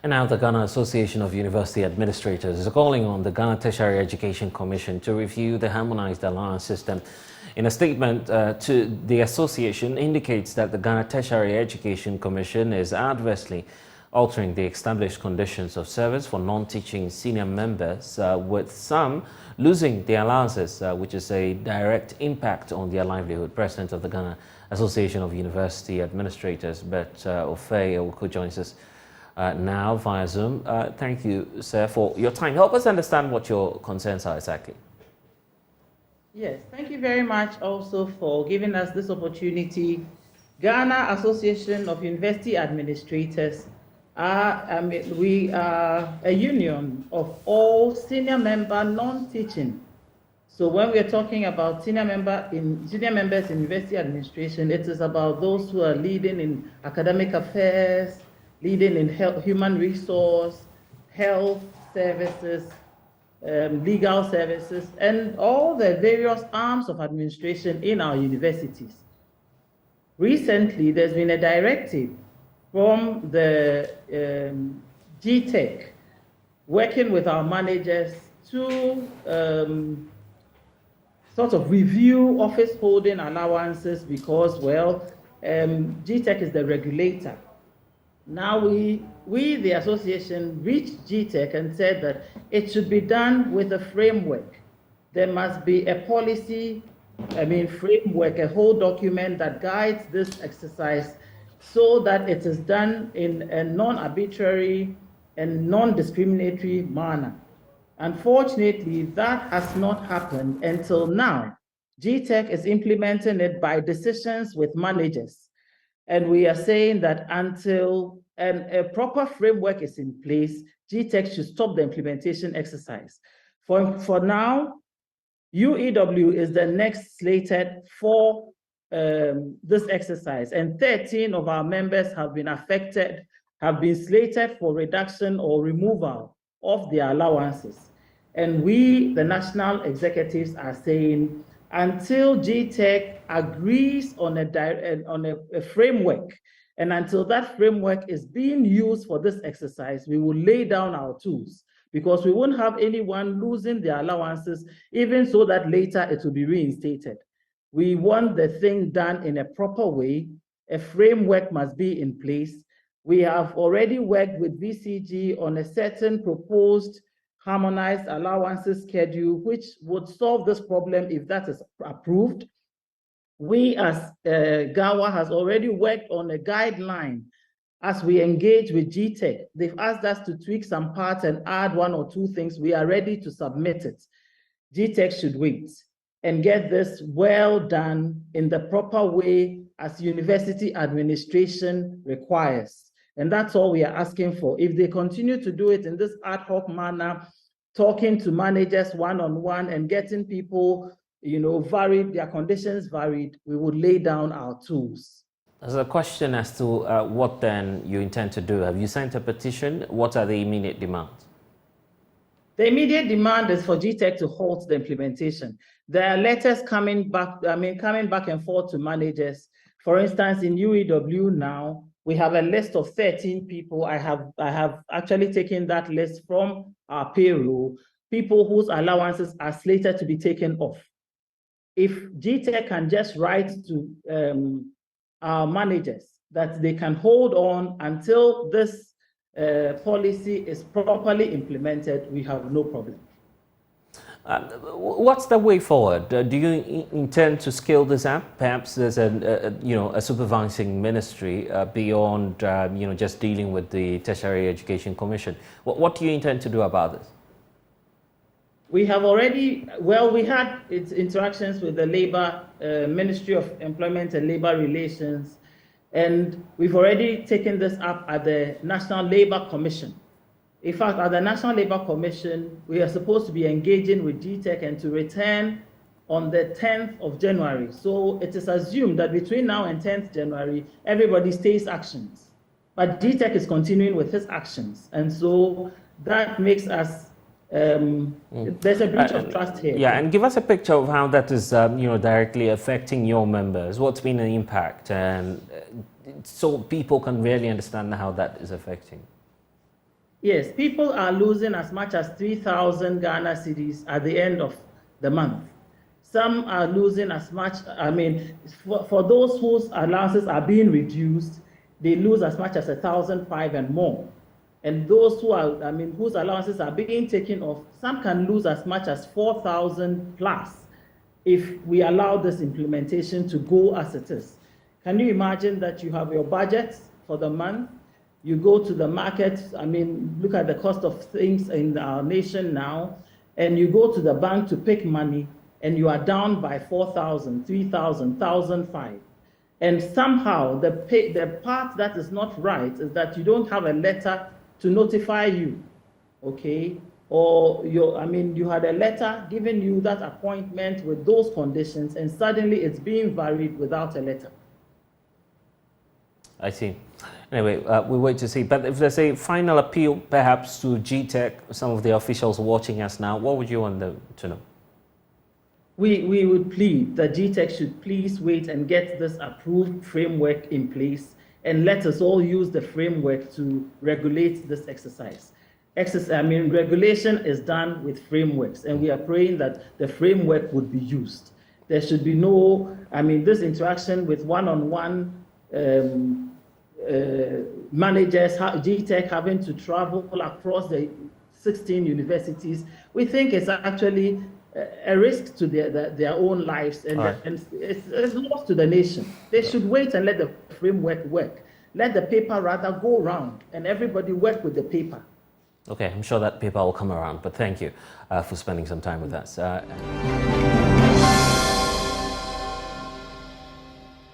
And now the Ghana Association of University Administrators is calling on the Ghana Tertiary Education Commission to review the harmonized allowance system. In a statement to the association indicates that the Ghana Tertiary Education Commission is adversely altering the established conditions of service for non-teaching senior members, with some losing their allowances, which is a direct impact on their livelihood. President of the Ghana Association of University Administrators, Bert Ofei, joins us now via Zoom. Thank you, sir, for your time. Help us understand what your concerns are exactly. Yes, thank you very much also for giving us this opportunity. Ghana Association of University Administrators, we are a union of all senior member non-teaching. So when we're talking about senior members in university administration, it is about those who are leading in academic affairs, leading in human resource, health services, legal services, and all the various arms of administration in our universities. Recently, there's been a directive from the GTEC working with our managers to sort of review office holding allowances because, well, GTEC is the regulator. Now we, the association, reached GTEC and said that it should be done with a framework. There must be a policy, framework, a whole document that guides this exercise so that it is done in a non-arbitrary and non-discriminatory manner. Unfortunately, that has not happened until now. GTEC is implementing it by decisions with managers. And we are saying that until a proper framework is in place, GTEC should stop the implementation exercise. For now, UEW is the next slated for this exercise, and 13 of our members have been affected, have been slated for reduction or removal of their allowances. And we, the national executives, are saying until GTEC agrees on a framework, and until that framework is being used for this exercise, we will lay down our tools, because we won't have anyone losing their allowances, even so that later it will be reinstated. We want the thing done in a proper way. A framework must be in place. We have already worked with VCG on a certain proposed harmonized allowances schedule, which would solve this problem if that is approved. We as GAWA has already worked on a guideline as we engage with GTEC. They've asked us to tweak some parts and add one or two things. We are ready to submit it. GTEC should wait and get this well done in the proper way as university administration requires. And that's all we are asking for. If they continue to do it in this ad hoc manner, talking to managers one-on-one and getting people, varied, their conditions varied, we would lay down our tools. There's a question as to what then you intend to do. Have you sent a petition? What are the immediate demands? The immediate demand is for GTEC to halt the implementation. There are letters coming back and forth to managers. For instance, in UEW now, we have a list of 13 people. I have actually taken that list from our payroll, people whose allowances are slated to be taken off. If GTEC can just write to our managers that they can hold on until this policy is properly implemented, we have no problem. What's the way forward? Do you intend to scale this up? Perhaps there's a supervising ministry beyond just dealing with the Tertiary Education Commission. What do you intend to do about this? We have already, we had interactions with the Ministry of Employment and Labor Relations, and we've already taken this up at the National Labor Commission. In fact, at the National Labor Commission, we are supposed to be engaging with GTEC and to return on the 10th of January. So it is assumed that between now and 10th January, everybody stays actions. But GTEC is continuing with his actions. And so that makes us, there's a breach of trust here. Yeah, and give us a picture of how that is directly affecting your members. What's been the impact? And so people can really understand how that is affecting. Yes, people are losing as much as 3,000 Ghana cedis at the end of the month. Some are losing as much, I mean, for those whose allowances are being reduced, they lose as much as 1,500 and more. And those who are, I mean, whose allowances are being taken off, some can lose as much as 4,000 plus if we allow this implementation to go as it is. Can you imagine that you have your budget for the month, you go to the market, I mean, look at the cost of things in our nation now, and you go to the bank to pick money, and you are down by 4,000, 3,000, 1,500. And somehow the part that is not right is that you don't have a letter to notify you, okay? Or you had a letter giving you that appointment with those conditions, and suddenly it's being varied without a letter. I see. Anyway, we wait to see. But if there's a final appeal, perhaps to GTEC, some of the officials watching us now, what would you want them to know? We would plead that GTEC should please wait and get this approved framework in place, and let us all use the framework to regulate this exercise. Regulation is done with frameworks, and we are praying that the framework would be used. There should be no, this interaction with one-on-one managers, GTEC having to travel across the 16 universities. We think it's actually a risk to their own lives, and, and it's lost to the nation. They should wait and let the framework work. Let the paper rather go round, and everybody work with the paper. Okay, I'm sure that paper will come around, but thank you for spending some time with us.